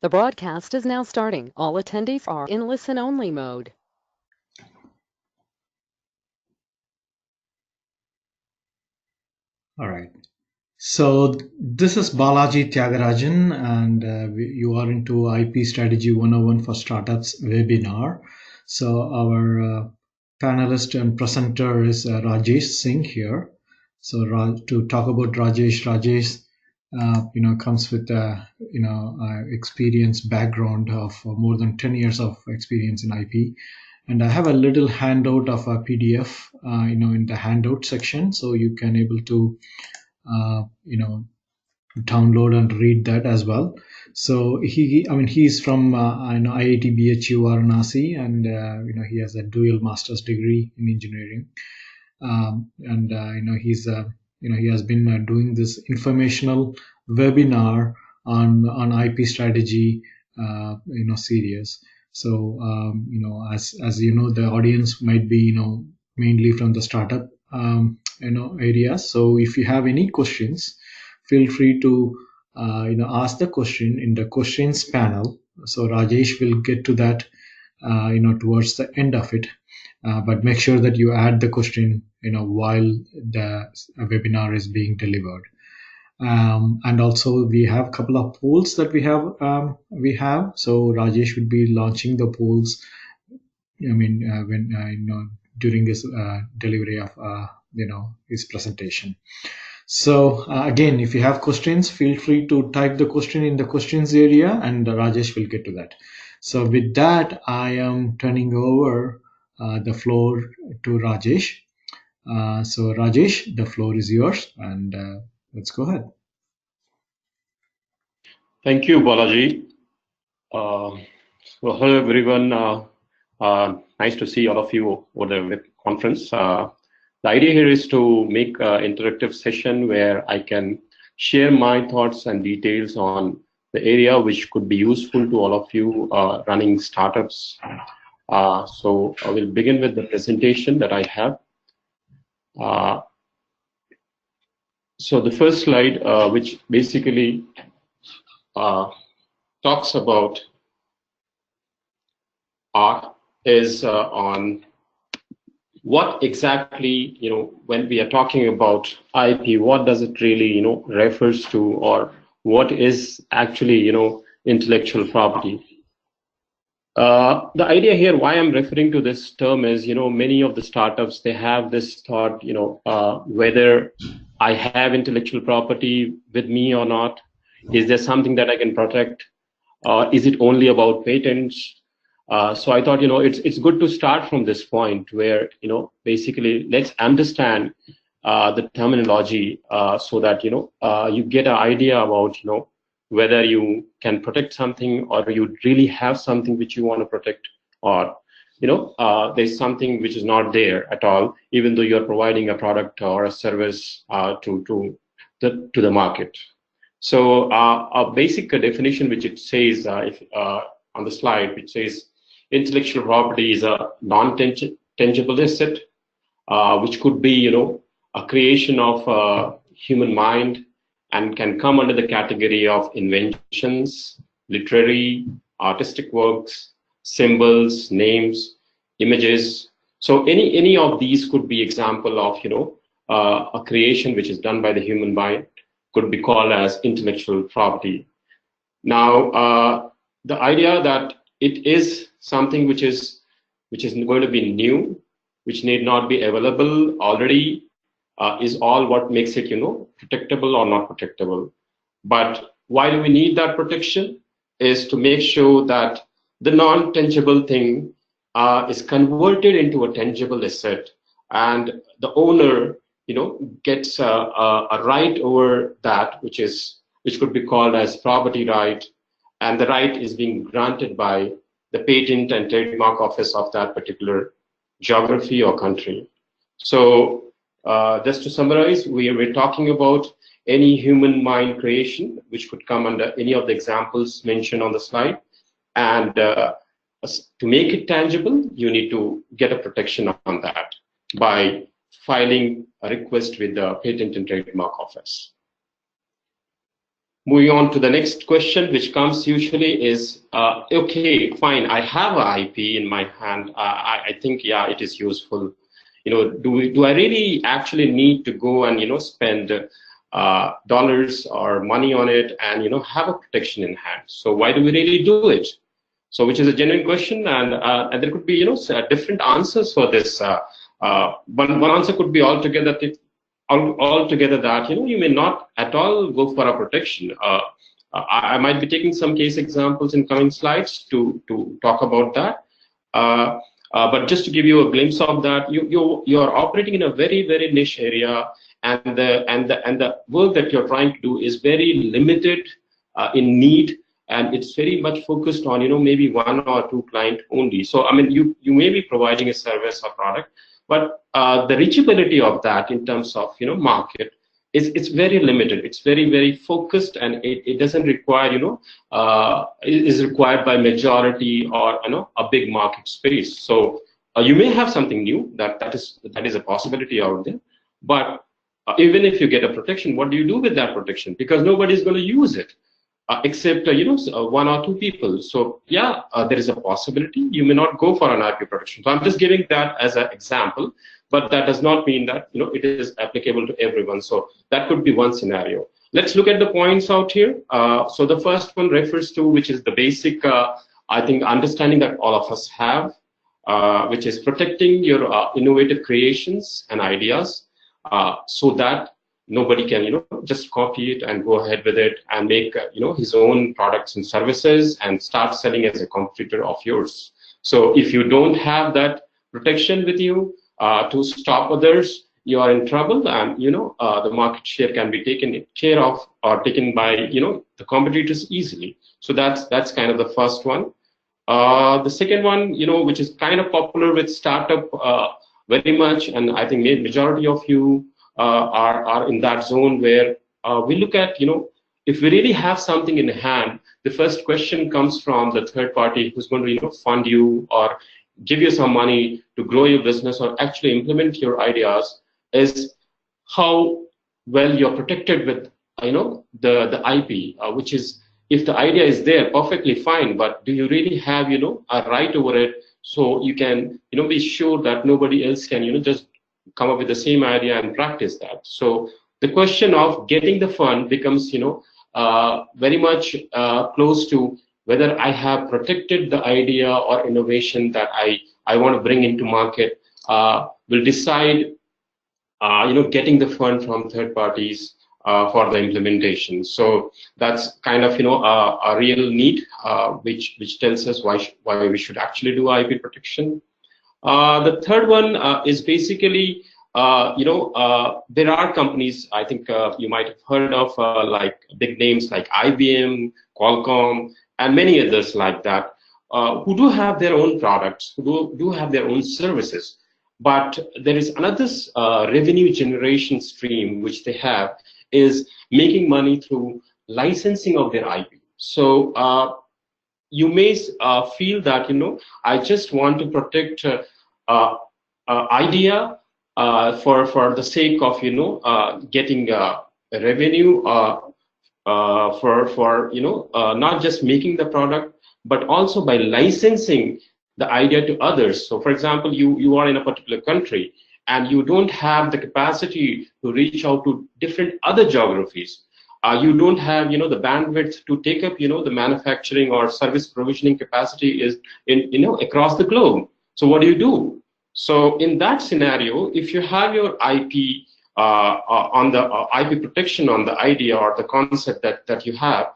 The broadcast is now starting. All attendees are in listen-only mode. All right. So this is Balaji Tyagarajan, and you are into IP Strategy 101 for Startups webinar. So our panelist and presenter is Rajesh Singh here. So to talk about Rajesh, comes with experience background of more than 10 years of experience in IP. And I have a little handout of a PDF, in the handout section, so you can able to uh, you know download and read that as well. So he's from IIT BHU Varanasi, and he has a dual master's degree in engineering. And he has been doing this informational webinar on IP strategy series. So as you know, the audience might be mainly from the startup areas. So if you have any questions, feel free to ask the question in the questions panel. So Rajesh will get to that towards the end of it. But make sure that you add the question while the webinar is being delivered. And also we have a couple of polls that we have. So Rajesh would be launching the polls when during his delivery of his presentation. So again, if you have questions, feel free to type the question in the questions area, and Rajesh will get to that. So with that, I am turning over the floor to Rajesh. So Rajesh, the floor is yours, and let's go ahead. Thank you, Balaji. So hello everyone. Nice to see all of you over the web conference. The idea here is to make an interactive session where I can share my thoughts and details on the area which could be useful to all of you running startups. So I will begin with the presentation that I have. So the first slide, which basically talks about is on what exactly, when we are talking about IP, what does it really, refers to, or what is actually, intellectual property. The idea here, why I'm referring to this term is, many of the startups, they have this thought, whether I have intellectual property with me or not. Is there something that I can protect? Is it only about patents? So I thought, it's good to start from this point where, basically let's understand the terminology so that, you get an idea about, whether you can protect something or you really have something which you want to protect, or, there's something which is not there at all, even though you're providing a product or a service to the market. So a basic definition which it says on the slide, which says intellectual property is a non-tangible asset, which could be, a creation of human mind, and can come under the category of inventions, literary, artistic works, symbols, names, images. So any of these could be example of, a creation which is done by the human mind, could be called as intellectual property. Now, the idea that it is something which is going to be new, which need not be available already, is all what makes it, protectable or not protectable. But why do we need that protection? Is to make sure that the non-tangible thing is converted into a tangible asset, and the owner, gets a right over that, which could be called as property right, and the right is being granted by the patent and trademark office of that particular geography or country. So just to summarize, we're talking about any human mind creation, which could come under any of the examples mentioned on the slide. And to make it tangible, you need to get a protection on that by filing a request with the patent and trademark office. moving on to the next question, which comes usually is, okay, fine, I have an IP in my hand. I think, yeah, it is useful. Do I really actually need to go and, spend dollars or money on it and, have a protection in hand? So why do we really do it? So which is a genuine question, and there could be, different answers for this. One answer could be altogether that you may not at all go for a protection. I might be taking some case examples in coming slides to talk about that. But just to give you a glimpse of that, you are operating in a very niche area, and the work that you're trying to do is very limited in need, and it's very much focused on maybe one or two client only. So I mean, you may be providing a service or product, but the reachability of that in terms of market it's very limited. It's very focused, and it doesn't require is required by majority or a big market space. So you may have something new that is a possibility out there, but even if you get a protection, what do you do with that protection? Because nobody's going to use it. Except one or two people. So yeah, there is a possibility you may not go for an IP protection. So I'm just giving that as an example, but that does not mean that it is applicable to everyone. So that could be one scenario. Let's look at the points out here. So the first one refers to, which is the basic, I think, understanding that all of us have, which is protecting your innovative creations and ideas, so that nobody can just copy it and go ahead with it and make his own products and services and start selling as a competitor of yours. So if you don't have that protection with you to stop others, you are in trouble, and the market share can be taken care of or taken by the competitors easily. So that's kind of the first one. The second one, which is kind of popular with startup very much, and I think majority of you are in that zone where we look at, if we really have something in hand, the first question comes from the third party who's going to, fund you or give you some money to grow your business or actually implement your ideas, is how well you're protected with, the IP, which is, if the idea is there, perfectly fine, but do you really have, a right over it, so you can, be sure that nobody else can, just come up with the same idea and practice that. So the question of getting the fund becomes, very much close to whether I have protected the idea or innovation that I want to bring into market, will decide, getting the fund from third parties for the implementation. So that's kind of, a real need, which tells us why we should actually do IP protection. The third one is basically, there are companies, I think you might have heard of, like big names like IBM, Qualcomm, and many others like that, who do have their own products, who do have their own services. But there is another revenue generation stream which they have, is making money through licensing of their IP. So you may feel that, I just want to protect idea for the sake of, getting revenue for not just making the product, but also by licensing the idea to others. So for example, you are in a particular country and you don't have the capacity to reach out to different other geographies. You don't have, the bandwidth to take up, the manufacturing or service provisioning capacity is in, across the globe. So what do? So in that scenario, if you have your IP on the IP protection on the idea or the concept that you have,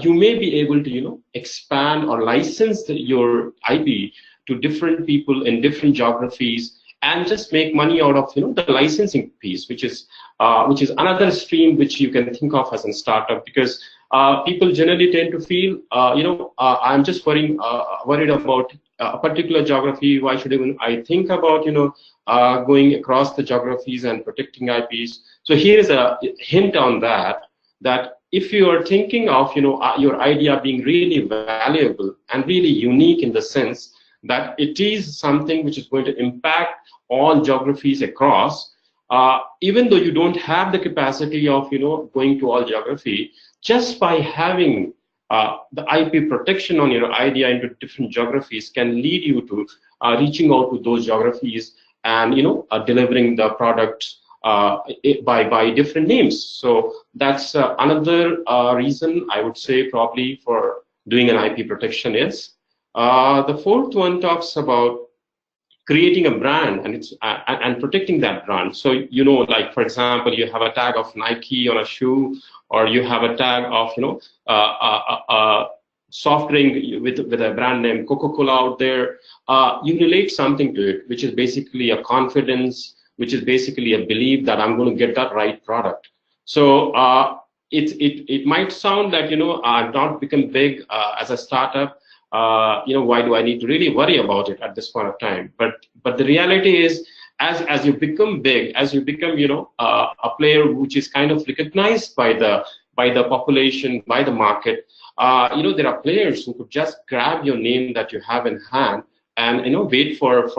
you may be able to, expand or license your IP to different people in different geographies, and just make money out of, the licensing piece, which is another stream which you can think of as a startup, because people generally tend to feel, I'm just worried about a particular geography. Why should even I think about, going across the geographies and protecting IPs? So here is a hint on that if you are thinking of, your idea being really valuable and really unique in the sense that it is something which is going to impact all geographies across, even though you don't have the capacity of going to all geography, just by having the IP protection on your idea into different geographies can lead you to reaching out to those geographies and delivering the products by different names. So that's another reason I would say probably for doing an IP protection is. The fourth one talks about creating a brand and and protecting that brand. So like for example, you have a tag of Nike on a shoe, or you have a tag of soft drink with a brand name Coca-Cola out there. You relate something to it, which is basically a confidence, which is basically a belief that I'm going to get that right product. So it might sound that I've not become big as a startup. Why do I need to really worry about it at this point of time? But the reality is, as you become big, as you become a player which is kind of recognized by the population, by the market, there are players who could just grab your name that you have in hand and wait for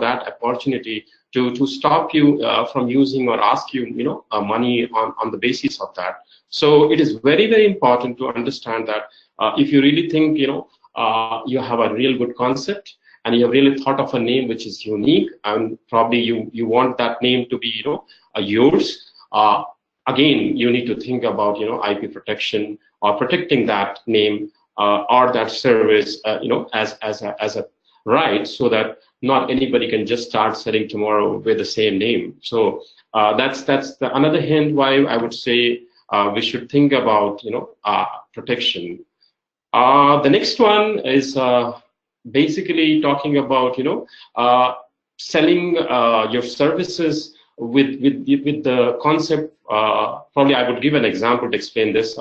that opportunity to stop you from using or ask you money on the basis of that. So it is very, very important to understand that if you really think you have a real good concept and you have really thought of a name which is unique, and probably you want that name to be yours, again you need to think about IP protection or protecting that name or that service as a right, so that not anybody can just start selling tomorrow with the same name. So that's another hint why I would say we should think about protection. The next one is basically talking about selling your services with the concept. Probably I would give an example to explain this.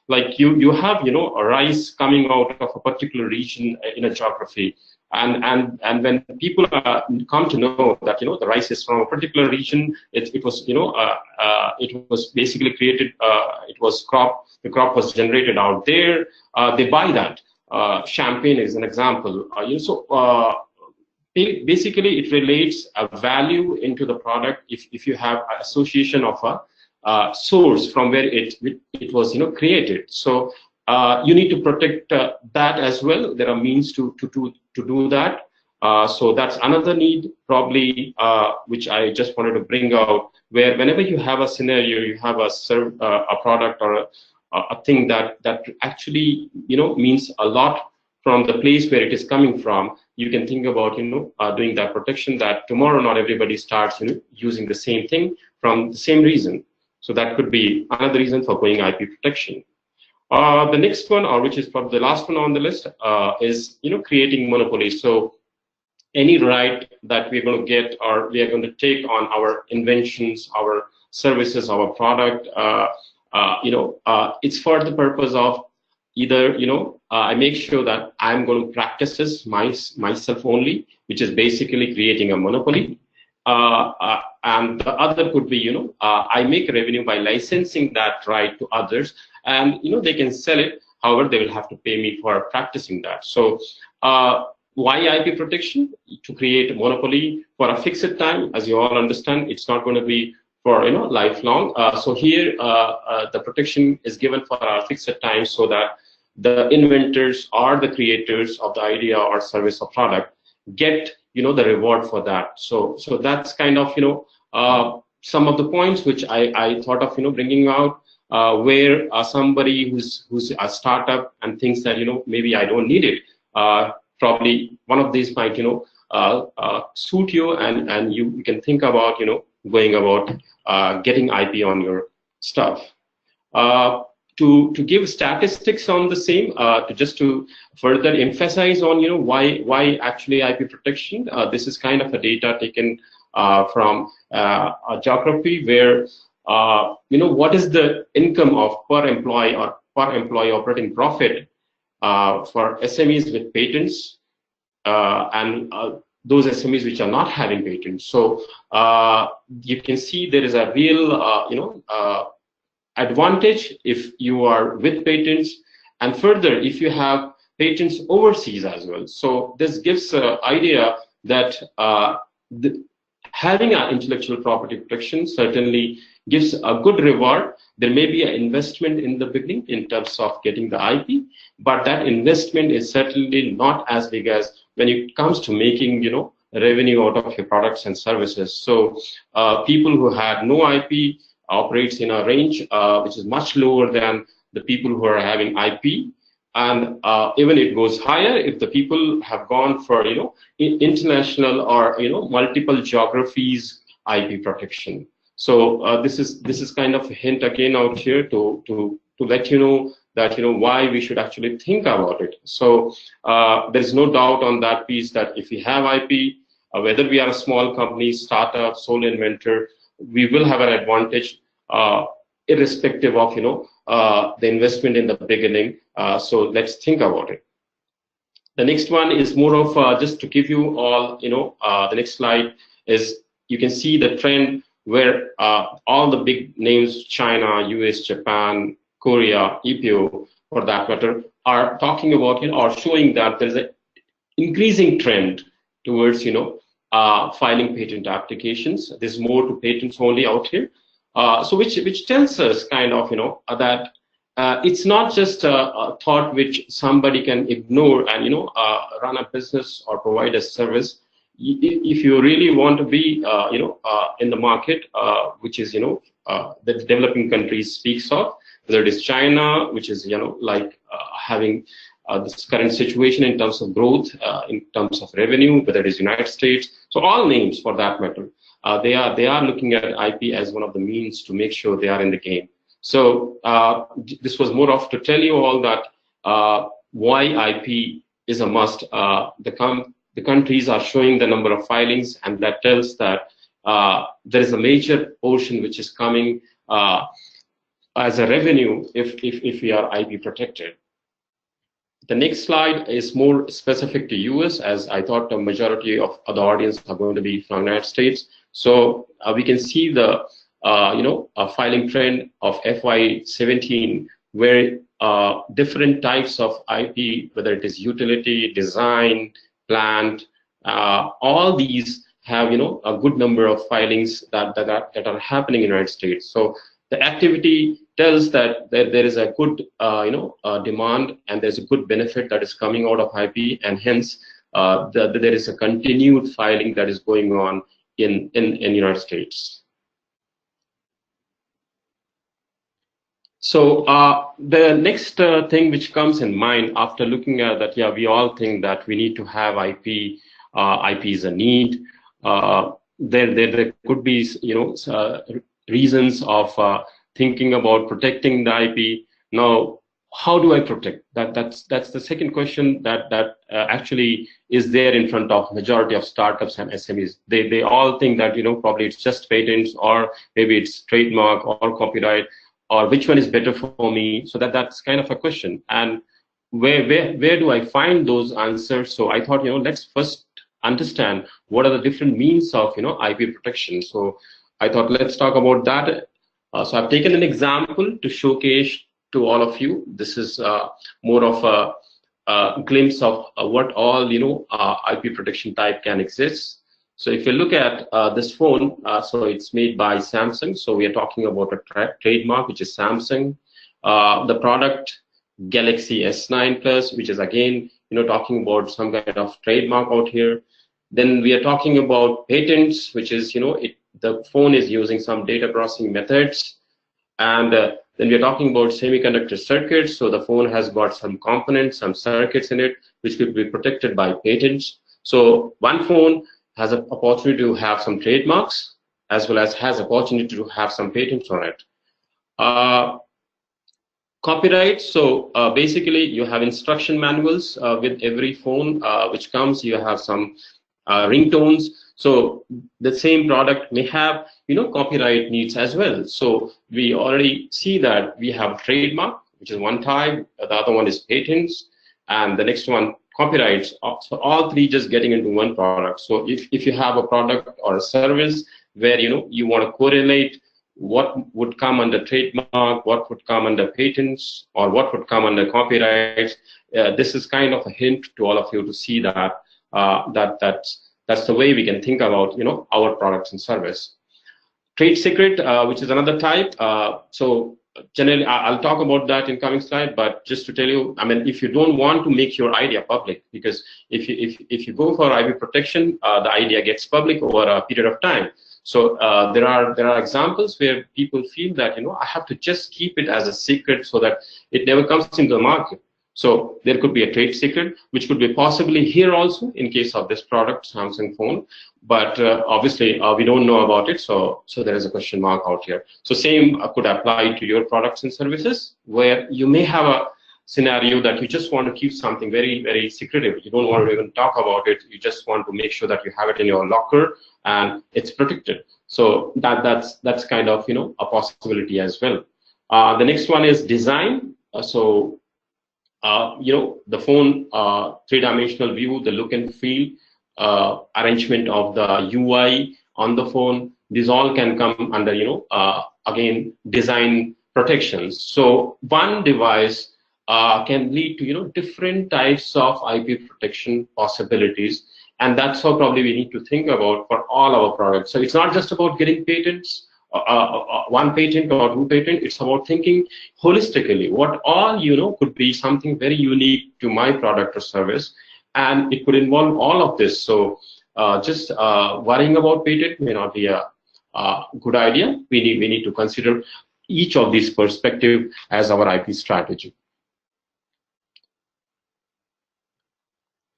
Like you have a rice coming out of a particular region in a geography, and when people come to know that the rice is from a particular region, it was basically created. The crop was generated out there. They buy that. Champagne is an example. Basically, it relates a value into the product if you have an association of a source from where it was created. So you need to protect that as well. There are means to do that. So that's another need, probably, which I just wanted to bring out. Where whenever you have a scenario, you have a product or a thing that actually means a lot from the place where it is coming from, you can think about doing that protection, that tomorrow not everybody starts using the same thing from the same reason. So that could be another reason for going IP protection. The next one, or which is probably the last one on the list, is creating monopolies. So any right that we're going to get or we are going to take on our inventions, our services, our product, it's for the purpose of either I make sure that I'm going to practice this myself only, which is basically creating a monopoly. And the other could be I make revenue by licensing that right to others, and they can sell it. However, they will have to pay me for practicing that. So why IP protection? To create a monopoly for a fixed time. As you all understand, it's not going to be for lifelong. So here the protection is given for a fixed time, so that the inventors or the creators of the idea or service or product get the reward for that. So that's kind of some of the points which I thought of bringing out, where somebody who's a startup and thinks that maybe I don't need it, probably one of these might suit you, and you can think about going about getting IP on your stuff. To give statistics on the same, to further emphasize on why actually IP protection. This is kind of a data taken from a geography where what is the income of per employee or per employee operating profit for SMEs with patents and those SMEs which are not having patents. So you can see there is a real advantage if you are with patents, and further if you have patents overseas as well. So this gives an idea that having an intellectual property protection certainly gives a good reward. There may be an investment in the beginning in terms of getting the IP, but that investment is certainly not as big as when it comes to making, revenue out of your products and services. So people who had no IP operates in a range which is much lower than the people who are having IP. And even it goes higher if the people have gone for, international or, multiple geographies IP protection. So this is kind of a hint again out here to let you know that why we should actually think about it. So there's no doubt on that piece that if we have IP, whether we are a small company, startup, sole inventor, we will have an advantage irrespective of the investment in the beginning. So let's think about it. The next one is more of just to give you all, the next slide is you can see the trend where all the big names, China, US, Japan, Korea, EPO, for that matter, are talking about, or showing that there's an increasing trend towards, filing patent applications. There's more to patents only out here. So which tells us kind of, that it's not just a thought which somebody can ignore and, run a business or provide a service. If you really want to be, in the market, which is, the developing countries speaks of, whether it is China, which is, having this current situation in terms of growth, in terms of revenue, whether it is United States, so all names for that matter, they are looking at IP as one of the means to make sure they are in the game. So this was more of to tell you all that why IP is a must. The countries are showing the number of filings, and that tells that there is a major portion which is coming as a revenue if we are IP protected. The next slide is more specific to US, as I thought the majority of the audience are going to be from the United States. So we can see the a filing trend of FY17, where different types of IP, whether it is utility, design, plant, all these have a good number of filings that are happening in the United States. So the activity tells that there is a good demand, and there's a good benefit that is coming out of IP, and hence there is a continued filing that is going on in United States. So the next thing which comes in mind after looking at that, yeah, we all think that we need to have IP. IP is a need. There could be reasons of thinking about protecting the IP. Now, how do I protect? That's the second question that actually is there in front of majority of startups and SMEs. They all think that probably it's just patents, or maybe it's trademark or copyright, or which one is better for me. So that's kind of a question. And where do I find those answers? So I thought let's first understand what are the different means of IP protection. So I thought let's talk about that. So I've taken an example to showcase to all of you. This is more of a glimpse of what all IP protection type can exist. So if you look at this phone, so it's made by Samsung. So we are talking about a trademark, which is Samsung. The product Galaxy S9 Plus, which is again talking about some kind of trademark out here. Then we are talking about patents, which is the phone is using some data processing methods. And then we are talking about semiconductor circuits. So the phone has got some components, some circuits in it, which could be protected by patents. So one phone has an opportunity to have some trademarks, as well as has opportunity to have some patents on it. Copyright. So basically, you have instruction manuals with every phone which comes. You have some ringtones. So the same product may have copyright needs as well. So we already see that we have trademark, which is one type. The other one is patents, and the next one copyrights. So all three just getting into one product. So if you have a product or a service where you want to correlate what would come under trademark, what would come under patents, or what would come under copyrights, this is kind of a hint to all of you to see that That's the way we can think about, our products and service. Trade secret, which is another type. So generally, I'll talk about that in coming slide. But just to tell you, I mean, if you don't want to make your idea public, because if you go for IP protection, the idea gets public over a period of time. So there are examples where people feel that I have to just keep it as a secret so that it never comes into the market. So there could be a trade secret, which could be possibly here also in case of this product, Samsung phone. But obviously, we don't know about it, so there is a question mark out here. So same could apply to your products and services, where you may have a scenario that you just want to keep something very, very secretive. You don't want to even talk about it. You just want to make sure that you have it in your locker and it's protected. So that's kind of a possibility as well. The next one is design. The phone three-dimensional view, the look and feel, arrangement of the UI on the phone, these all can come under, again, design protections. So one device can lead to, different types of IP protection possibilities. And that's how probably we need to think about for all our products. So it's not just about getting patents, one patent or two patent. It's about thinking holistically. What all could be something very unique to my product or service, and it could involve all of this. So just worrying about patent may not be a good idea. We need to consider each of these perspectives as our IP strategy.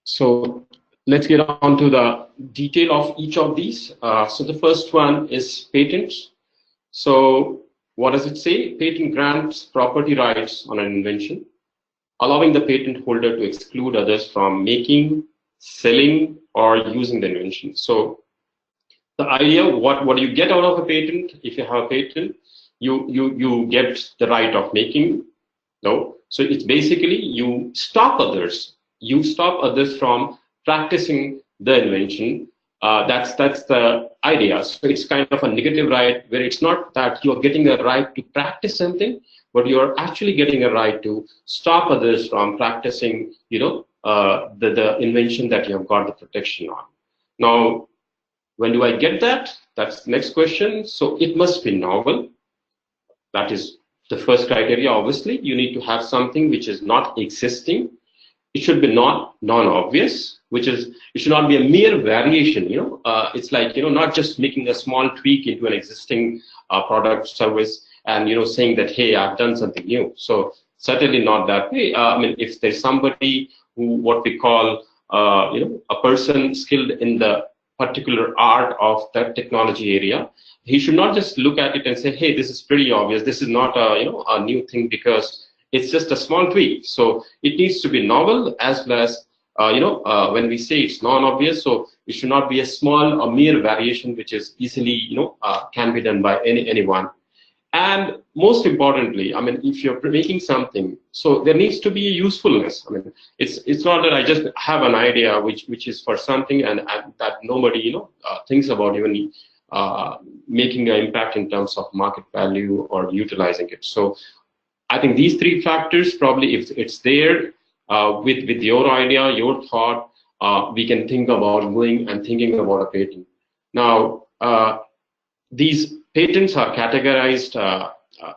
So let's get on to the detail of each of these. So the first one is patents. So what does it say? Patent grants property rights on an invention, allowing the patent holder to exclude others from making, selling, or using the invention. So the idea, what do you get out of a patent? If you have a patent, you get the right of making. No, so it's basically you stop others. You stop others from practicing the invention. That's the idea. So it's kind of a negative right, where it's not that you're getting a right to practice something, but you're actually getting a right to stop others from practicing, the invention that you have got the protection on. Now, when do I get that? That's the next question. So it must be novel. That is the first criteria. Obviously, you need to have something which is not existing. It should be not non-obvious, which is, it should not be a mere variation. It's like, not just making a small tweak into an existing product service and, saying that, hey, I've done something new. So certainly not that way. I mean, if there's somebody who, what we call, a person skilled in the particular art of that technology area, he should not just look at it and say, hey, this is pretty obvious. This is not a new thing because it's just a small tweak. So it needs to be novel as well as, when we say it's non-obvious, so it should not be a mere variation, which is easily, can be done by anyone. And most importantly, I mean, if you're making something, so there needs to be a usefulness. I mean, it's not that I just have an idea which is for something and that nobody, thinks about even making an impact in terms of market value or utilizing it. So I think these three factors, probably if it's there with your idea, your thought, we can think about going and thinking about a patent. Now, these patents are categorized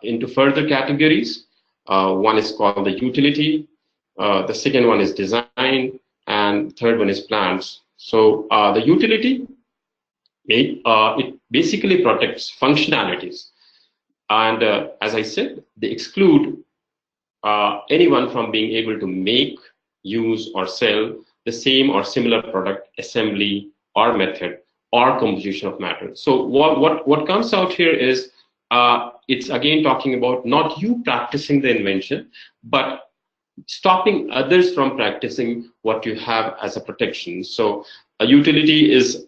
into further categories. One is called the utility, the second one is design, and third one is plans. So the utility, it basically protects functionalities. And as I said, they exclude anyone from being able to make, use, or sell the same or similar product, assembly, or method, or composition of matter. So what comes out here is it's again talking about not you practicing the invention, but stopping others from practicing what you have as a protection. So a utility is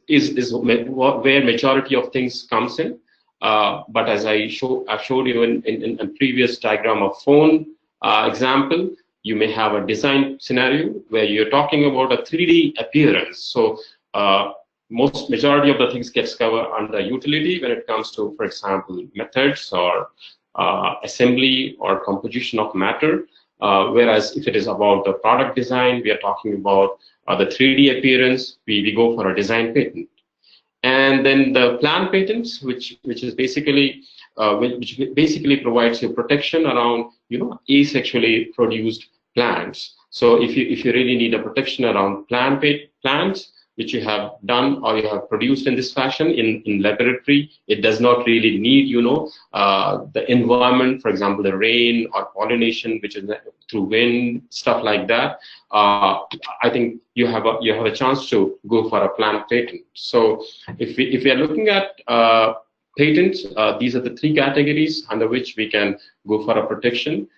where majority of things comes in. But as I've showed you in a previous diagram of phone example, you may have a design scenario where you're talking about a 3D appearance. So majority of the things gets covered under utility when it comes to, for example, methods or assembly or composition of matter. Whereas if it is about the product design, we are talking about the 3D appearance, we go for a design patent. And then the plant patents, which is basically which basically provides you protection around asexually produced plants. So if you really need a protection around plants which you have done or you have produced in this fashion in laboratory, it does not really need the environment, for example, the rain or pollination, which is through wind, stuff like that. I think you have a chance to go for a plant patent. So if we are looking at patents, these are the three categories under which we can go for a protection.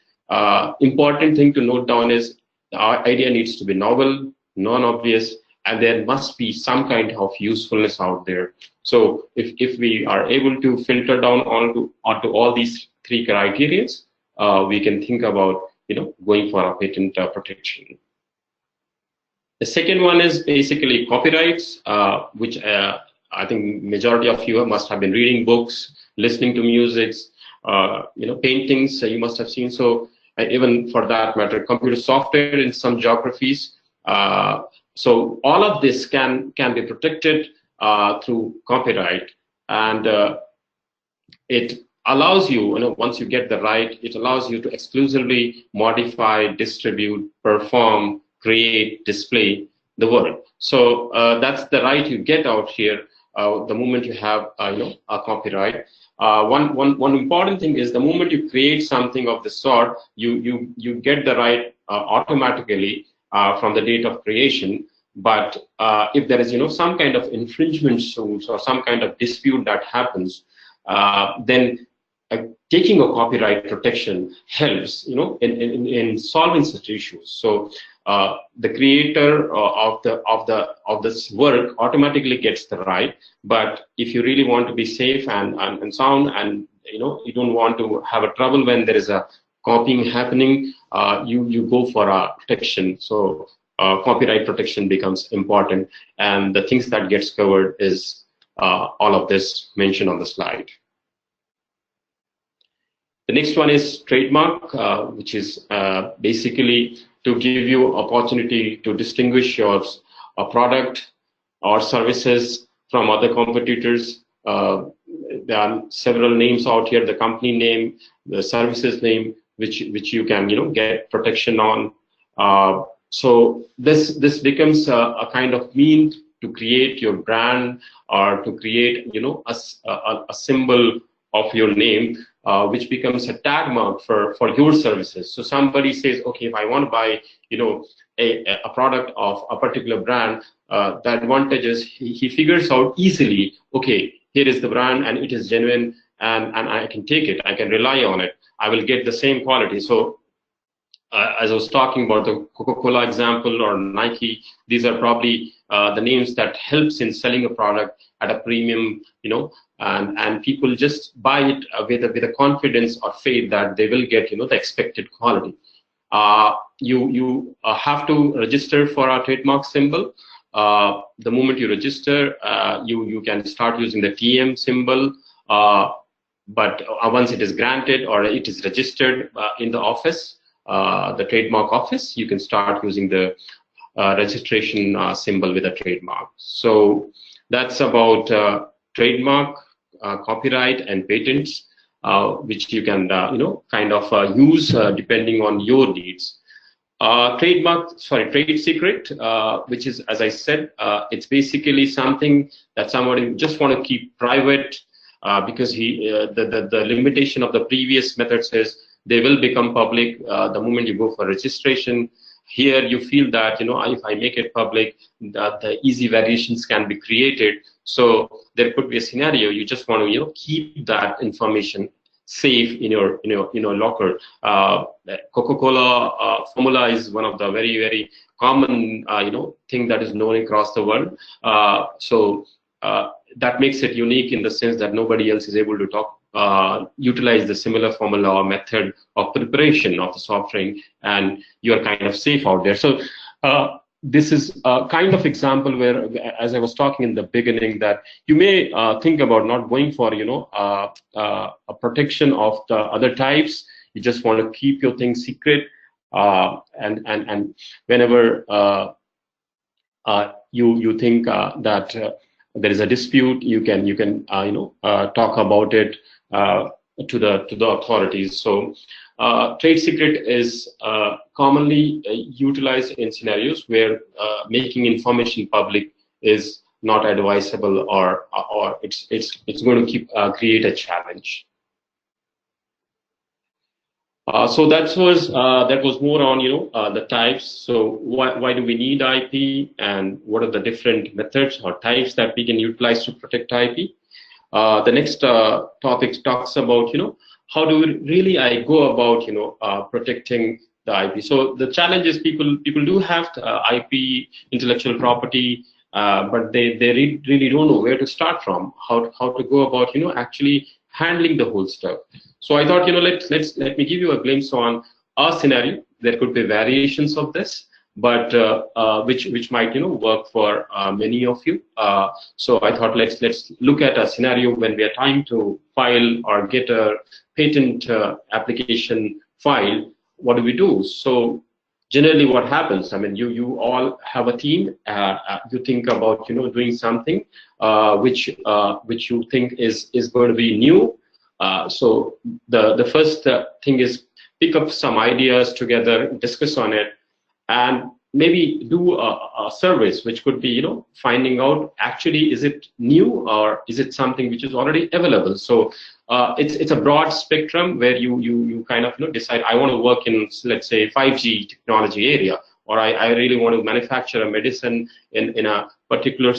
Important thing to note down is our idea needs to be novel, non-obvious, and there must be some kind of usefulness out there. So if we are able to filter down onto all these three criteria, we can think about going for a patent protection. The second one is basically copyrights, which I think majority of you must have been reading books, listening to music, paintings you must have seen. So even for that matter, computer software in some geographies. So all of this can be protected through copyright, and it allows you, once you get the right, it allows you to exclusively modify, distribute, perform, create, display the work. So that's the right you get out here the moment you have a copyright. One important thing is the moment you create something of the sort, you get the right automatically from the date of creation. But if there is some kind of infringement suits or some kind of dispute that happens, then taking a copyright protection helps in solving such issues. So the creator of this work automatically gets the right. But if you really want to be safe and sound, and you don't want to have a trouble when there is a copying happening, you go for a protection. So copyright protection becomes important, and the things that gets covered is all of this mentioned on the slide. The next one is trademark, which is basically to give you opportunity to distinguish your product or services from other competitors. There are several names out here: the company name, the services name, which you can get protection on. So this becomes a kind of mean to create your brand, or to create a symbol of your name, which becomes a tag mark for your services. So somebody says, okay, if I want to buy a product of a particular brand, the advantage is he figures out easily, okay, here is the brand and it is genuine, and I can take it, I can rely on it, I will get the same quality. So as I was talking about the Coca-Cola example or Nike, these are probably the names that helps in selling a product at a premium, and people just buy it with a confidence or faith that they will get the expected quality. You have to register for a trademark symbol. The moment you register, you can start using the TM symbol, but once it is granted or it is registered in the office, the trademark office, you can start using the registration symbol with a trademark. So that's about trademark, copyright, and patents, which you can use depending on your needs. Trade secret, which is, as I said, it's basically something that somebody just want to keep private, because the limitation of the previous method says they will become public the moment you go for registration. Here you feel that if I make it public, that the easy variations can be created. So there could be a scenario you just want to keep that information safe in your locker. Coca-Cola formula is one of the very, very common thing that is known across the world. So that makes it unique in the sense that nobody else is able to utilize the similar formula or method of preparation of the soft drink, and you're kind of safe out there. So this is a kind of example where, as I was talking in the beginning, that you may think about not going for a protection of the other types. You just want to keep your things secret, and whenever you think that there is a dispute, you can talk about it to the authorities. So trade secret is commonly utilized in scenarios where making information public is not advisable, or it's going to create a challenge. So that was more on the types. So why do we need IP, and what are the different methods or types that we can utilize to protect IP? The next topic talks about how do I go about protecting the IP. So the challenge is people do have IP, intellectual property, but they really don't know where to start from, how to go about actually handling the whole stuff. So I thought let me give you a glimpse on our scenario. There could be variations of this, but which might work for many of you. So I thought let's look at a scenario when we are trying to file or get a patent application filed. What do we do? So generally what happens, I mean, you all have a team. You think about doing something which you think is going to be new. So the first thing is pick up some ideas together, discuss on it, and maybe do a service, which could be finding out actually is it new or is it something which is already available. So it's a broad spectrum where you kind of decide, I want to work in, let's say, 5G technology area, or I really want to manufacture a medicine in a particular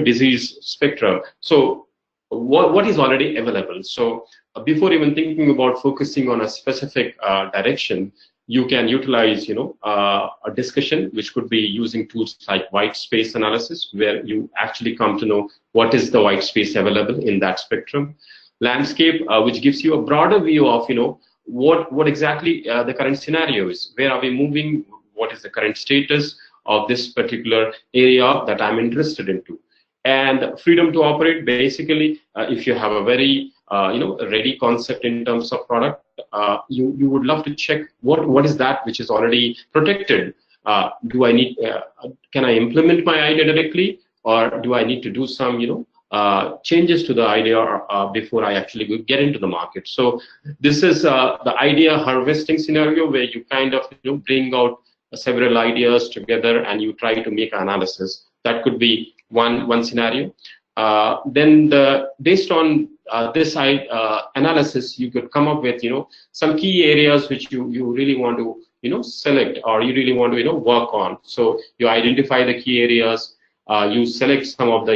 disease spectrum. So what is already available? So before even thinking about focusing on a specific direction, you can utilize a discussion, which could be using tools like white space analysis, where you actually come to know what is the white space available in that spectrum. Landscape, which gives you a broader view of what exactly the current scenario is, where are we moving, what is the current status of this particular area that I'm interested into. And freedom to operate, basically, if you have a very ready concept in terms of product, you would love to check what is that which is already protected. Do I need? Can I implement my idea directly, or do I need to do some changes to the idea before I actually get into the market? So this is the idea harvesting scenario, where you kind of bring out several ideas together and you try to make an analysis. That could be one scenario. Then based on this analysis, you could come up with some key areas which you really want to select, or you really want to work on. So you identify the key areas, you select some of the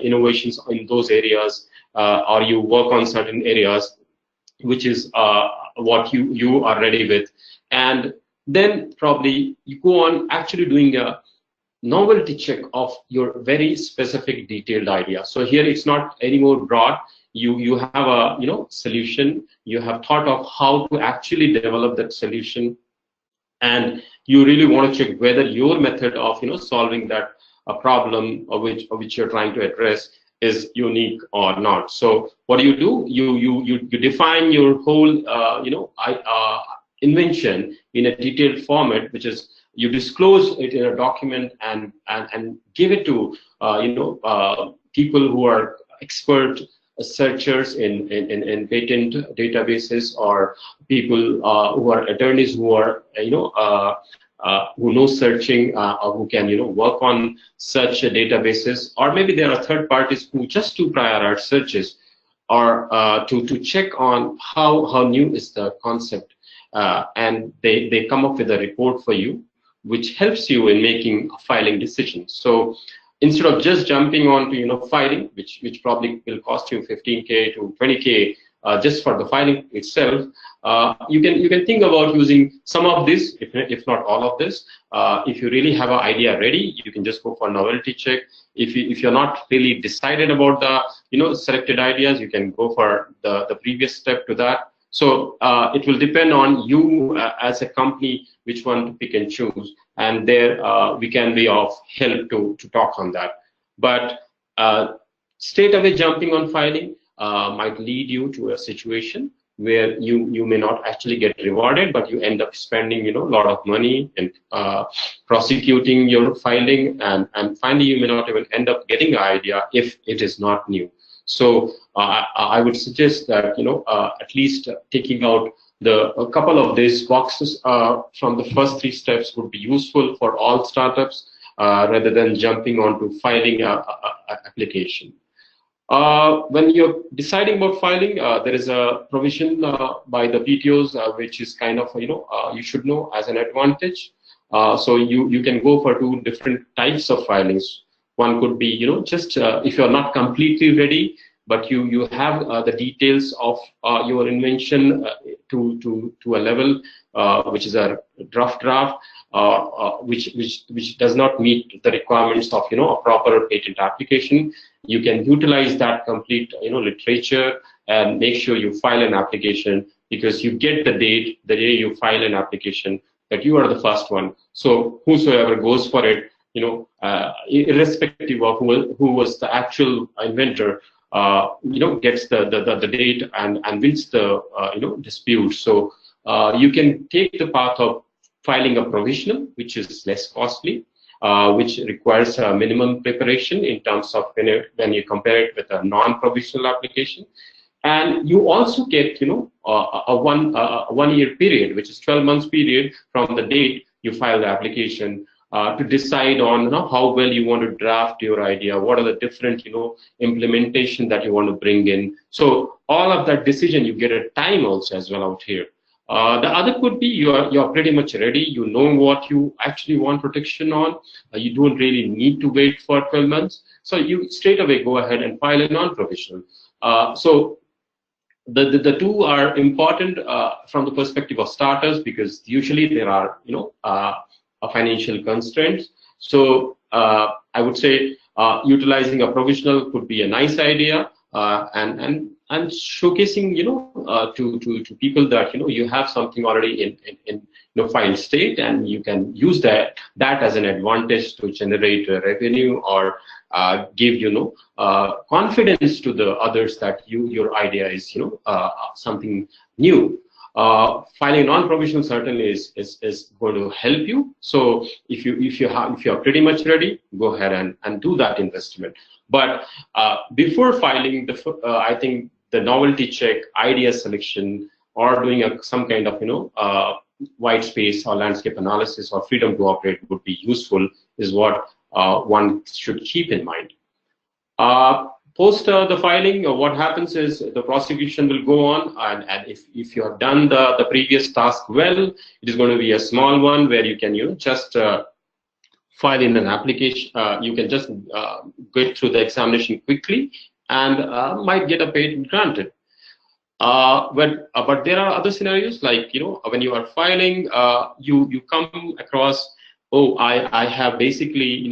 innovations in those areas, or you work on certain areas, which is what you are ready with, and then probably you go on actually doing a novelty check of your very specific detailed idea. So here it's not any more broad. You have a solution. You have thought of how to actually develop that solution, and you really want to check whether your method of solving that problem of which you're trying to address is unique or not. So what do? You define your whole invention in a detailed format, which is you disclose it in a document and give it to people who are expert searchers in patent databases, or people who are attorneys who are who know searching, or who can work on such databases, or maybe there are third parties who just do prior art searches, or to check on how new is the concept, and they come up with a report for you, which helps you in making filing decisions. So instead of just jumping on to filing, which probably will cost you 15K to 20K just for the filing itself, you can think about using some of this, if not all of this. If you really have an idea ready, you can just go for novelty check. If you're not really decided about the selected ideas, you can go for the previous step to that. So it will depend on you as a company which one to pick and choose, and there we can be of help to talk on that. But straight away jumping on filing might lead you to a situation where you may not actually get rewarded, but you end up spending a lot of money and prosecuting your filing, and finally you may not even end up getting an idea if it is not new. So I would suggest that at least taking out a couple of these boxes from the first 3 steps would be useful for all startups, rather than jumping onto filing a application. When you're deciding about filing, there is a provision by the PTOs, which is kind of you should know as an advantage. So you can go for 2 different types of filings. One could be just if you're not completely ready, but you have the details of your invention to a level which is a draft, which does not meet the requirements of a proper patent application. You can utilize that complete literature and make sure you file an application, because you get the date the day you file an application that you are the first one. So whosoever goes for it, irrespective of who was the actual inventor, gets the date and wins the dispute. So you can take the path of filing a provisional, which is less costly, which requires a minimum preparation in terms of when you compare it with a non-provisional application. And you also get a 1 year period, which is 12 months period from the date you file the application, to decide on how well you want to draft your idea, what are the different implementation that you want to bring in. So all of that decision, you get a time also as well out here. The other could be you're pretty much ready. You know what you actually want protection on. You don't really need to wait for 12 months. So you straight away go ahead and file a non-provisional. So the 2 are important from the perspective of starters, because usually there are financial constraints. So I would say utilizing a provisional could be a nice idea, and showcasing to people that you have something already in file state, and you can use that as an advantage to generate revenue, or give confidence to the others that your idea is something new. Filing non-provisional certainly is going to help you. So if you're pretty much ready, go ahead and do that investment. But before filing, I think the novelty check, idea selection, or doing some kind of white space or landscape analysis or freedom to operate would be useful, is what one should keep in mind. Post the filing, what happens is the prosecution will go on, and if you have done the previous task well, it is going to be a small one where you can just file in an application. You can just get through the examination quickly and might get a patent granted. But there are other scenarios, like when you are filing, you come across, oh, I have basically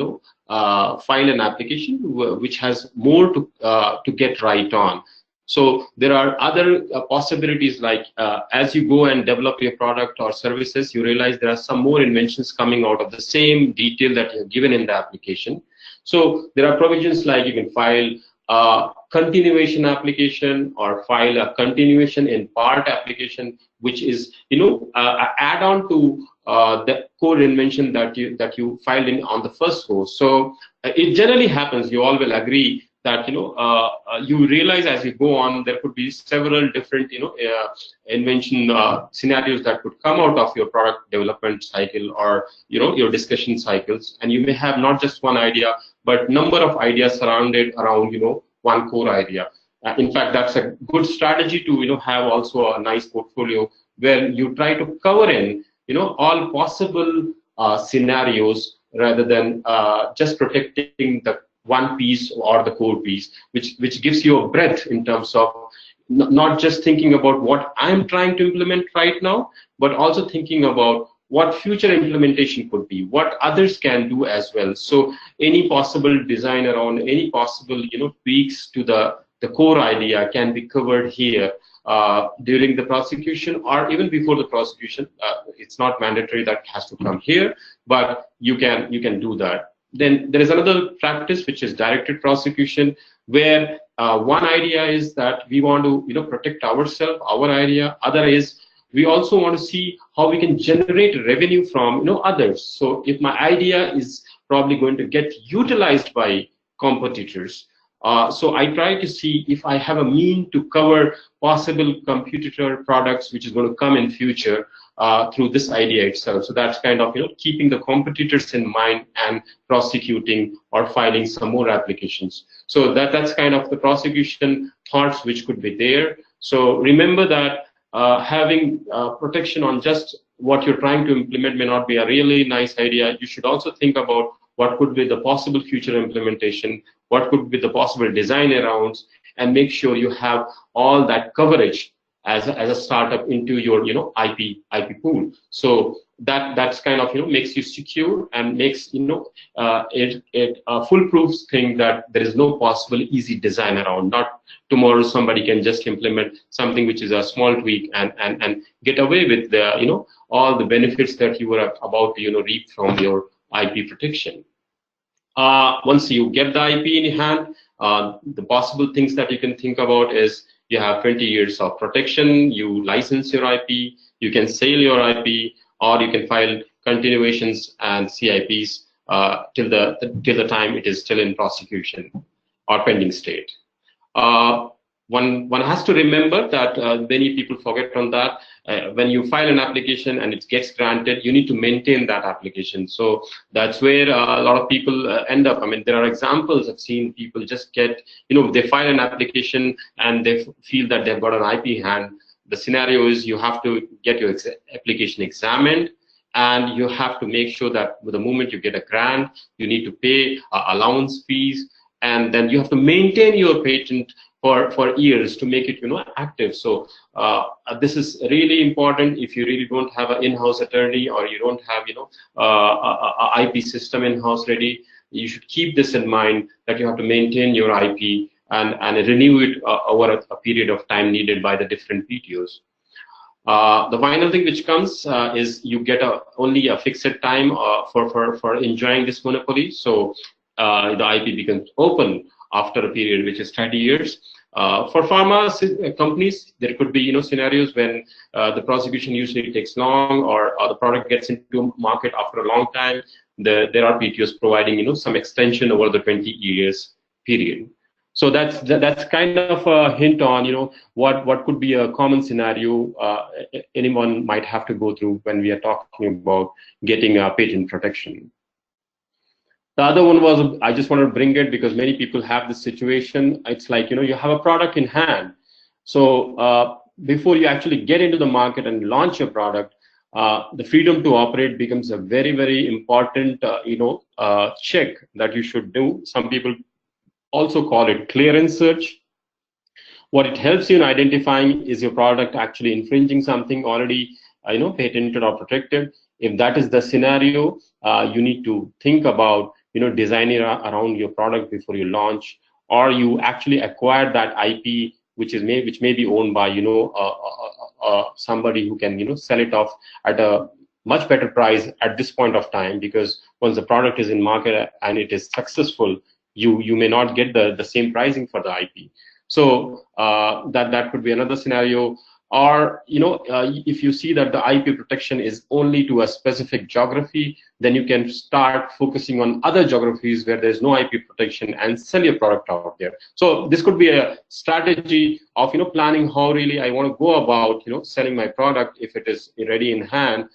file an application which has more to get right on. So there are other possibilities, like as you go and develop your product or services, you realize there are some more inventions coming out of the same detail that you have given in the application. So there are provisions like you can file a continuation application, or file a continuation in part application, which is add on to the core invention that you filed in on the first go. So it generally happens, you all will agree, that you realize as you go on there could be several different invention scenarios that could come out of your product development cycle, or your discussion cycles, and you may have not just one idea but number of ideas surrounded around one core idea. In fact, that's a good strategy to have also a nice portfolio where you try to cover in all possible scenarios, rather than just protecting the one piece or the core piece, which gives you a breadth in terms of not just thinking about what I'm trying to implement right now, but also thinking about what future implementation could be, what others can do as well. So any possible design around any possible tweaks to the core idea can be covered here during the prosecution, or even before the prosecution. It's not mandatory that has to come here, but you can do that. Then there is another practice which is directed prosecution, where One idea is that we want to protect ourselves, our idea. Other is we also want to see how we can generate revenue from others. So if my idea is probably going to get utilized by competitors, so I try to see if I have a mean to cover possible competitor products which is going to come in future through this idea itself. So that's kind of keeping the competitors in mind and prosecuting or filing some more applications. So that's kind of the prosecution thoughts which could be there. So remember that having protection on just what you're trying to implement may not be a really nice idea. You should also think about what could be the possible future implementation, what could be the possible design arounds, and make sure you have all that coverage as a startup into your IP pool. So that's kind of makes you secure and makes it a foolproof thing that there is no possible easy design around. Not tomorrow somebody can just implement something which is a small tweak and get away with the all the benefits that you were about to reap from your IP protection. Once you get the IP in hand, the possible things that you can think about is you have 20 years of protection, you license your IP, you can sell your IP, or you can file continuations and CIPs till the time it is still in prosecution or pending state. One has to remember that many people forget on that. When you file an application and it gets granted, you need to maintain that application. So that's where a lot of people end up. I mean, there are examples I've seen people just get, they file an application and they feel that they've got an IP hand. The scenario is you have to get your application examined, and you have to make sure that the moment you get a grant, you need to pay allowance fees, and then you have to maintain your patent for years to make it active. So this is really important. If you really don't have an in-house attorney, or you don't have a IP system in-house ready, you should keep this in mind, that you have to maintain your IP and renew it over a period of time needed by the different PTOs. The final thing which comes is you get only a fixed time for enjoying this monopoly. So the IP becomes open after a period which is 30 years. For pharma companies, there could be scenarios when the prosecution usually takes long, or the product gets into market after a long time. There are PTOs providing some extension over the 20 years period. So that's kind of a hint on what could be a common scenario anyone might have to go through when we are talking about getting a patent protection. The other one was, I just wanted to bring it because many people have this situation. It's like, you have a product in hand. So before you actually get into the market and launch your product, the freedom to operate becomes a very, very important, check that you should do. Some people also call it clearance search. What it helps you in identifying is your product actually infringing something already, patented or protected. If that is the scenario, you need to think about designing around your product before you launch, or you actually acquire that IP which may be owned by somebody who can sell it off at a much better price at this point of time, because once the product is in market and it is successful, you may not get the same pricing for the IP. So that could be another scenario. Or if you see that the IP protection is only to a specific geography, then you can start focusing on other geographies where there's no IP protection and sell your product out there. So this could be a strategy of planning how really I want to go about selling my product. If it is ready in hand,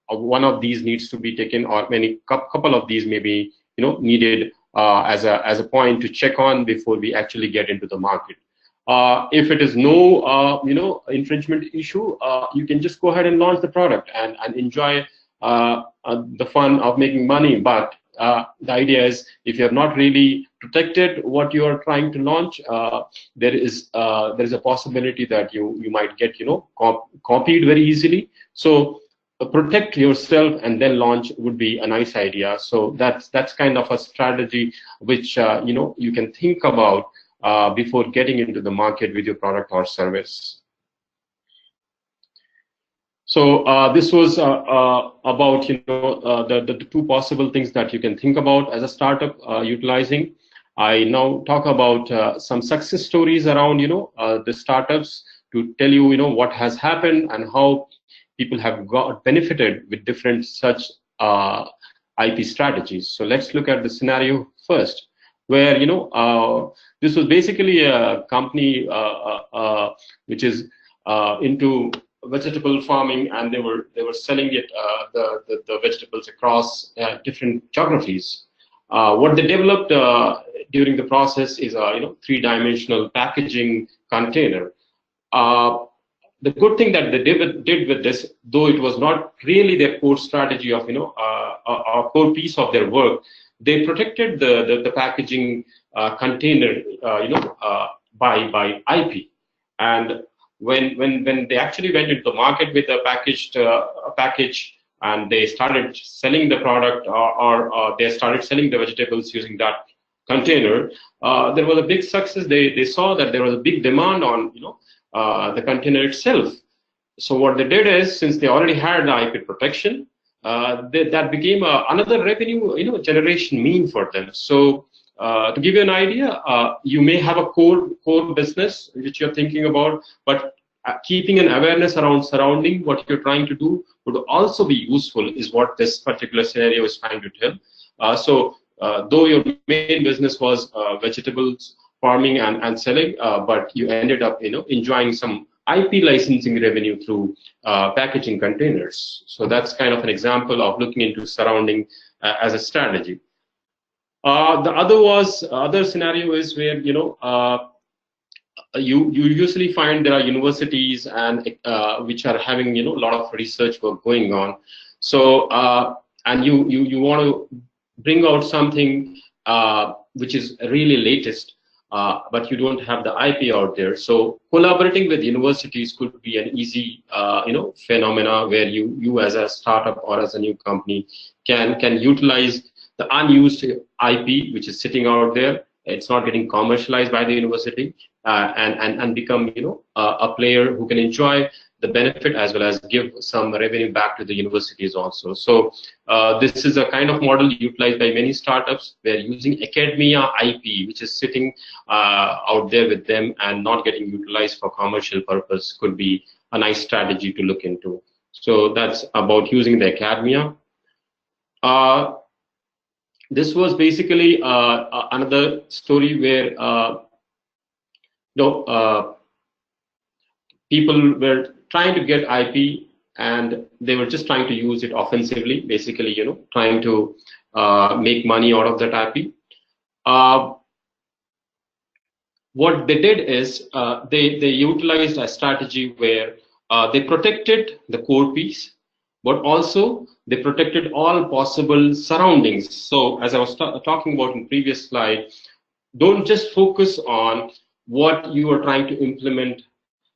one of these needs to be taken, or couple of these may be needed as a point to check on before we actually get into the market. If it is no infringement issue, you can just go ahead and launch the product and enjoy the fun of making money. But the idea is, if you have not really protected what you are trying to launch, there is a possibility that you might get copied very easily. So protect yourself and then launch would be a nice idea. So that's kind of a strategy which you can think about before getting into the market with your product or service. So this was about the two possible things that you can think about as a startup utilizing. I now talk about some success stories around, the startups to tell you, what has happened and how people have got benefited with different such IP strategies. So let's look at the scenario first, where, this was basically a company which is into vegetable farming, and they were selling it the vegetables across different geographies. What they developed during the process is a three-dimensional packaging container. Uh, the good thing that they did with this, though it was not really their core strategy of a core piece of their work, they protected the packaging container by IP. And when they actually went into the market with a package, and they started selling the product, or they started selling the vegetables using that container, there was a big success. They saw that there was a big demand on the container itself. So what they did is, since they already had the IP protection, that became another revenue generation mean for them. So to give you an idea, you may have a core business which you're thinking about, but keeping an awareness around surrounding what you're trying to do would also be useful, is what this particular scenario is trying to tell. Though your main business was vegetables farming and selling, but you ended up enjoying some IP licensing revenue through packaging containers. So that's kind of an example of looking into surrounding as a strategy. The other scenario is where you usually find there are universities and which are having a lot of research work going on. So and you want to bring out something which is really latest, but you don't have the IP out there. So collaborating with universities could be an easy phenomena where you as a startup or as a new company can utilize the unused IP which is sitting out there. It's not getting commercialized by the university, and become a player who can enjoy the benefit as well as give some revenue back to the universities also. So this is a kind of model utilized by many startups, where using academia IP, which is sitting out there with them and not getting utilized for commercial purpose, could be a nice strategy to look into. So that's about using the academia. This was basically another story where people were trying to get IP, and they were just trying to use it offensively, basically, trying to make money out of that IP. What they did is they utilized a strategy where they protected the core piece, but also they protected all possible surroundings. So as I was talking about in previous slide, don't just focus on what you are trying to implement.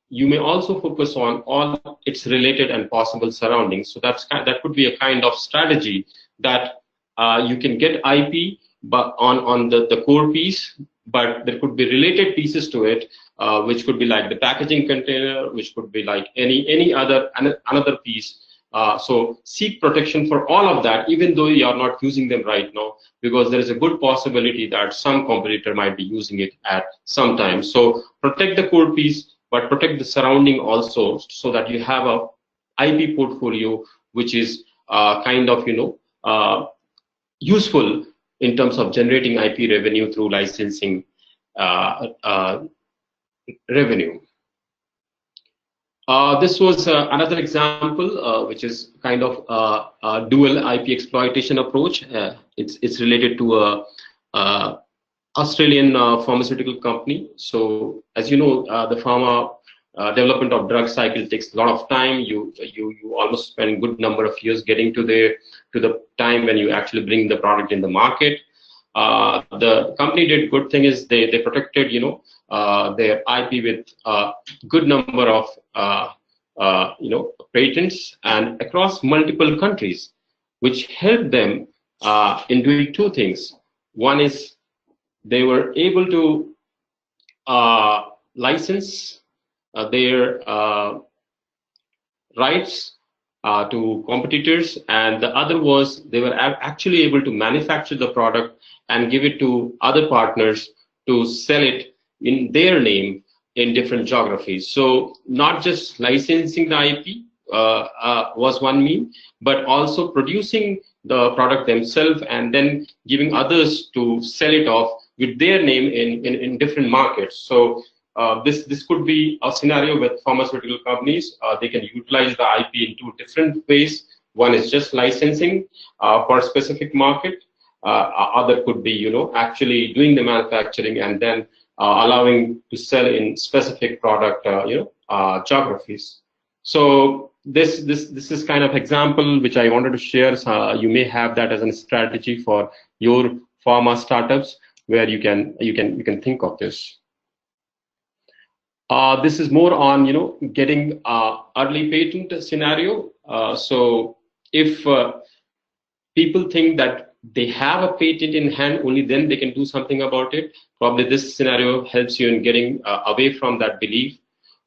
You may also focus on all its related and possible surroundings. So that could be a kind of strategy that you can get IP but on the core piece, but there could be related pieces to it, which could be like the packaging container, which could be like any other another piece. So seek protection for all of that, even though you are not using them right now, because there is a good possibility that some competitor might be using it at some time. So protect the core piece, but protect the surrounding also, so that you have a IP portfolio which is kind of useful in terms of generating IP revenue through licensing revenue. This was another example, which is kind of a dual IP exploitation approach. It's related to a Australian pharmaceutical company. So as you know, the pharma development of drug cycle takes a lot of time. You almost spend a good number of years getting to the time when you actually bring the product in the market. The company did good thing is they protected their IP with a good number of patents and across multiple countries, which helped them in doing two things. One is they were able to license their rights to competitors, and the other was they were actually able to manufacture the product and give it to other partners to sell it in their name in different geographies. So not just licensing the IP was one mean, but also producing the product themselves and then giving others to sell it off with their name in different markets. So this could be a scenario with pharmaceutical companies. They can utilize the IP in two different ways. One is just licensing for a specific market. Other could be, actually doing the manufacturing and then allowing to sell in specific product, geographies. So this is kind of example which I wanted to share. So you may have that as a strategy for your pharma startups where you can think of this. This is more on getting early patent scenario. So if people think that they have a patent in hand, only then they can do something about it. Probably this scenario helps you in getting away from that belief.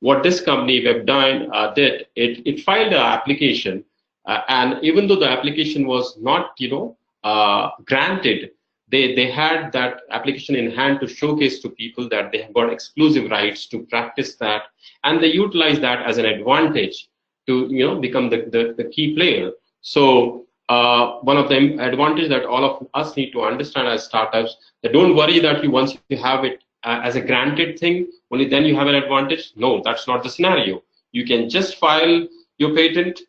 What this company Webdyne did, it filed an application, and even though the application was not granted, they had that application in hand to showcase to people that they have got exclusive rights to practice that, and they utilize that as an advantage to become the key player. So one of the advantages that all of us need to understand as startups, that don't worry that once you have it as a granted thing, only then you have an advantage. No, that's not the scenario. You can just file your patent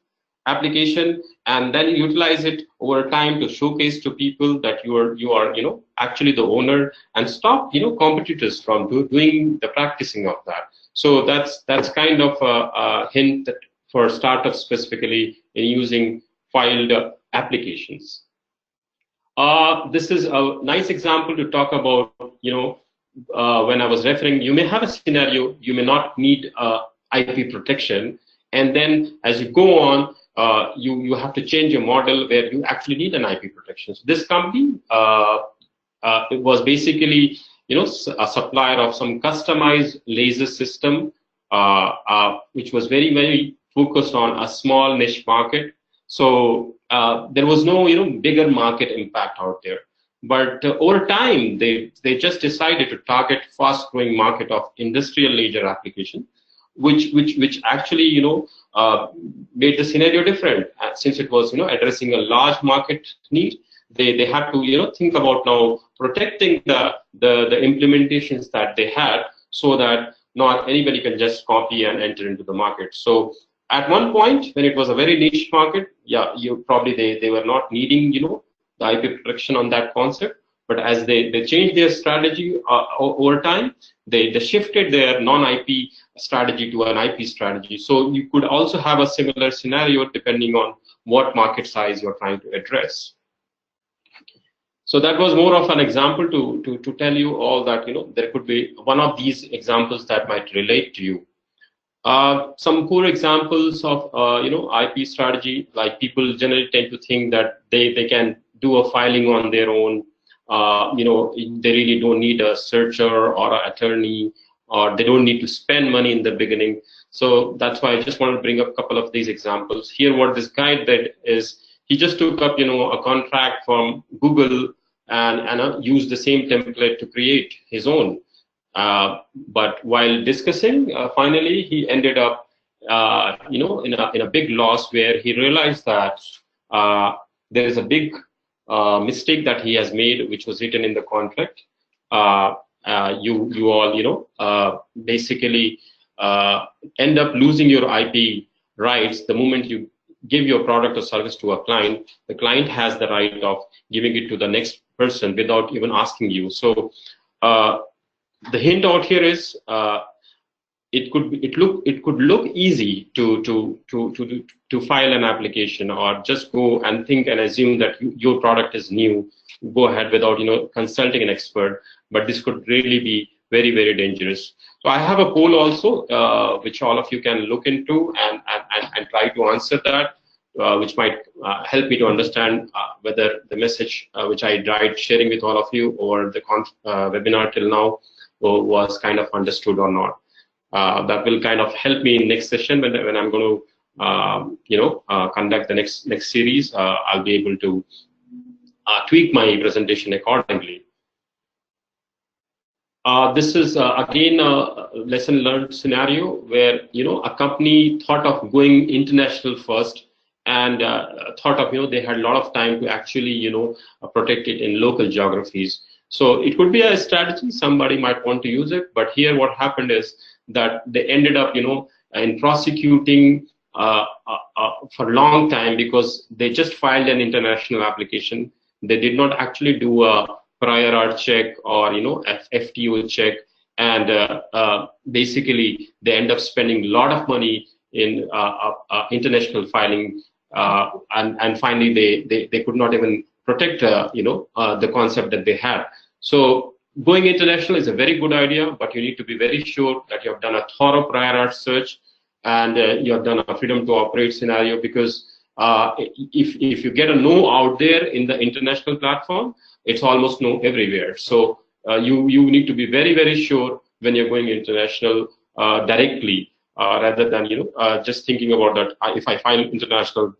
application and then utilize it over time to showcase to people that you are actually the owner, and stop competitors from doing the practicing of that. So that's kind of a hint that for startups specifically in using filed applications. This is a nice example to talk about. When I was referring, you may have a scenario you may not need IP protection, and then as you go on, you have to change your model where you actually need an IP protection. So this company it was basically a supplier of some customized laser system, which was very focused on a small niche market. So there was no bigger market impact out there. But over time, they just decided to target fast-growing market of industrial laser application, which actually made the scenario different, since it was addressing a large market need. They had to think about now protecting the implementations that they had, so that not anybody can just copy and enter into the market. So at one point when it was a very niche market, yeah, they were not needing the IP protection on that concept. But as they changed their strategy over time, they shifted their non-IP strategy to an IP strategy. So you could also have a similar scenario depending on what market size you're trying to address. So that was more of an example to tell you all that there could be one of these examples that might relate to you. Some poor examples of IP strategy, like people generally tend to think that they can do a filing on their own. They really don't need a searcher or an attorney, or they don't need to spend money in the beginning. So that's why I just want to bring up a couple of these examples. Here, what this guy did is he just took up a contract from Google and used the same template to create his own. But while discussing, finally he ended up in a big loss, where he realized that there is a big mistake that he has made, which was written in the contract. You all basically end up losing your IP rights the moment you give your product or service to a client. The client has the right of giving it to the next person without even asking you. So the hint out here is it could look easy to file an application, or just go and think and assume that your product is new, go ahead without consulting an expert. But this could really be very dangerous. So I have a poll also, which all of you can look into and try to answer that, which might help me to understand whether the message which I tried sharing with all of you over the webinar till now was kind of understood or not. That will kind of help me in next session when I'm going to conduct the next series, I'll be able to tweak my presentation accordingly. This is again a lesson learned scenario where a company thought of going international first, and thought of they had a lot of time to actually protect it in local geographies. So it could be a strategy, somebody might want to use it, but here what happened is that they ended up in prosecuting for a long time, because they just filed an international application. They did not actually do a prior art check or FTO check, and basically they end up spending a lot of money in international filing, and finally they could not even protect the concept that they had. So going international is a very good idea, but you need to be very sure that you have done a thorough prior art search, and you have done a freedom to operate scenario, because if you get a no out there in the international platform, it's almost no everywhere. So you need to be very, very sure when you're going international directly, rather than just thinking about that if I file international,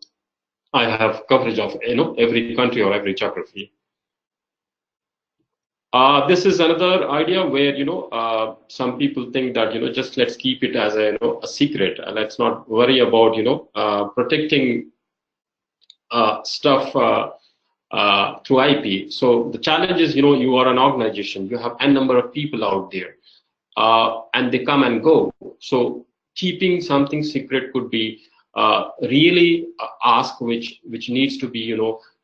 I have coverage of every country or every geography. This is another idea where some people think that just let's keep it as a secret. Let's not worry about protecting stuff through IP. So the challenge is you are an organization, you have n number of people out there, and they come and go. So keeping something secret could be really ask which needs to be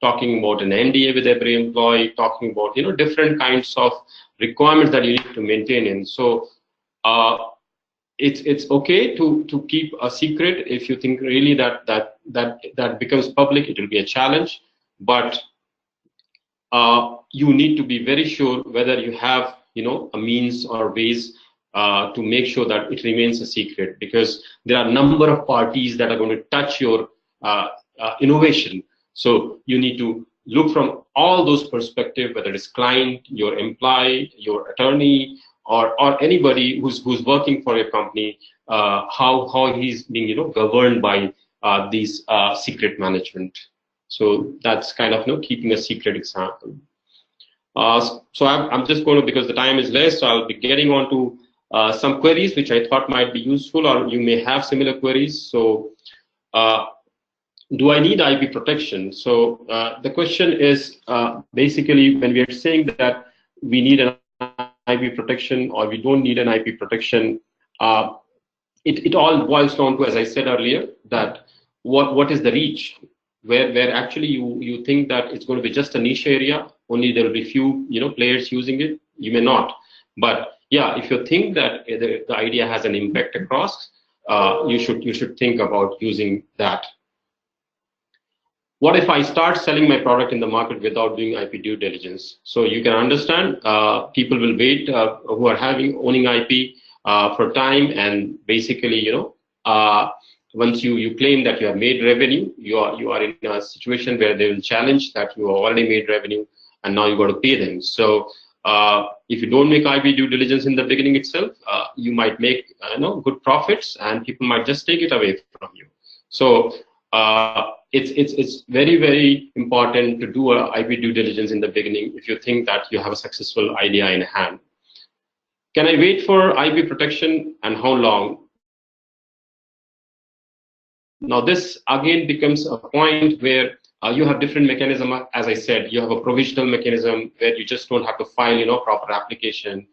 talking about an NDA with every employee, talking about different kinds of requirements that you need to maintain in. So it's okay to keep a secret. If you think really that becomes public, it will be a challenge, but you need to be very sure whether you have a means or ways to make sure that it remains a secret, because there are a number of parties that are going to touch your innovation. So you need to look from all those perspectives, whether it's client, your employee, your attorney, or anybody who's working for your company, how he's being governed by these secret management. So that's kind of keeping a secret example. So I'm just going to, because the time is less, so I'll be getting on to some queries which I thought might be useful, or you may have similar queries. So do I need IP protection? So the question is basically, when we are saying that we need an IP protection or we don't need an IP protection, it all boils down to, as I said earlier, that what is the reach, where actually you think that it's going to be just a niche area, only there will be few players using it. You may not, but yeah, if you think that the idea has an impact across, you should think about using that. What if I start selling my product in the market without doing IP due diligence? So you can understand people will wait who are owning IP for time, and basically once you claim that you have made revenue, you are in a situation where they will challenge that you have already made revenue and now you got to pay them. So if you don't make IP due diligence in the beginning itself, you might make good profits, and people might just take it away from you. So it's very, very important to do a IP due diligence in the beginning if you think that you have a successful idea in hand. Can I wait for IP protection, and how long? Now this again becomes a point where you have different mechanism. As I said, you have a provisional mechanism where you just don't have to file proper application.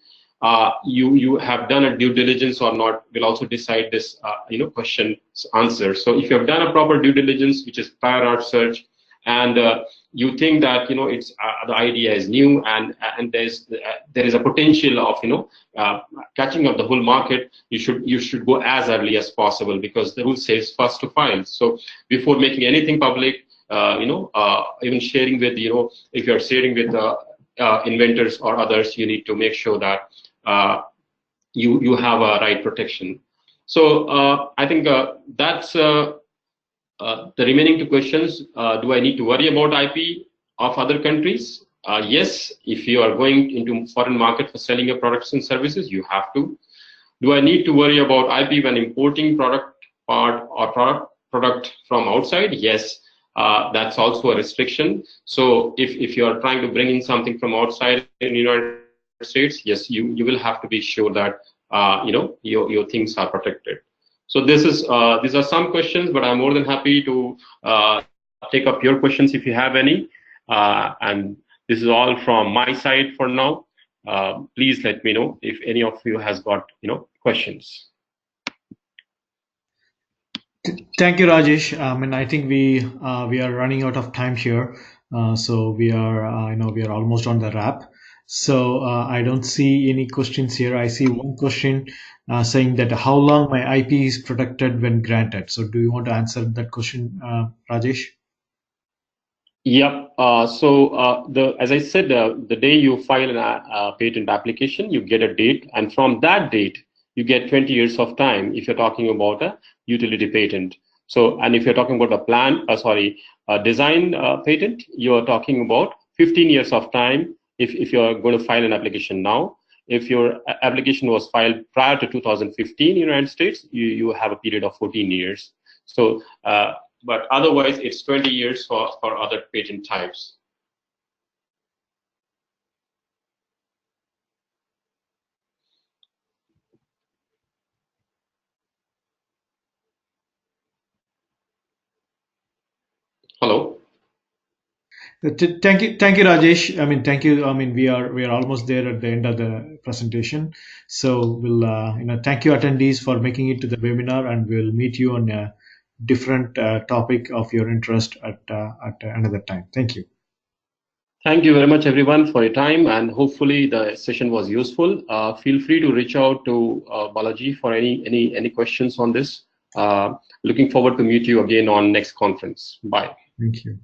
You have done a due diligence or not will also decide this question's answer. So if you have done a proper due diligence, which is prior art search, and you think that it's the idea is new, and there is a potential of catching up the whole market, you should go as early as possible, because the rule says first to file. So before making anything public, even sharing with if you're sharing with inventors or others, you need to make sure that you have a right protection. So I think that's the remaining two questions. Do I need to worry about IP of other countries? Yes, if you are going into foreign market for selling your products and services, you have to. Do I need to worry about IP when importing product part or product product from outside, yes, that's also a restriction. So if you are trying to bring in something from outside in the United States, yes, you will have to be sure that your things are protected. So these are some questions, but I'm more than happy to take up your questions if you have any. And this is all from my side for now. Please let me know if any of you has got questions. Thank you, Rajesh. And I think we are running out of time here, so we are we are almost on the wrap. So I don't see any questions here. I see one question saying that how long my IP is protected when granted. So do you want to answer that question, Rajesh? Yep. As I said, the day you file a patent application, you get a date, and from that date, you get 20 years of time if you're talking about a utility patent. So, and if you're talking about a design patent, you're talking about 15 years of time if you're going to file an application now. If your application was filed prior to 2015 in the United States, you have a period of 14 years. So, but otherwise it's 20 years for other patent types. Hello. Thank you, Rajesh. Thank you. We are almost there at the end of the presentation. So we'll, thank you attendees for making it to the webinar, and we'll meet you on a different topic of your interest at another time. Thank you. Thank you very much, everyone, for your time, and hopefully the session was useful. Feel free to reach out to Balaji for any questions on this. Looking forward to meet you again on next conference. Bye. Thank you.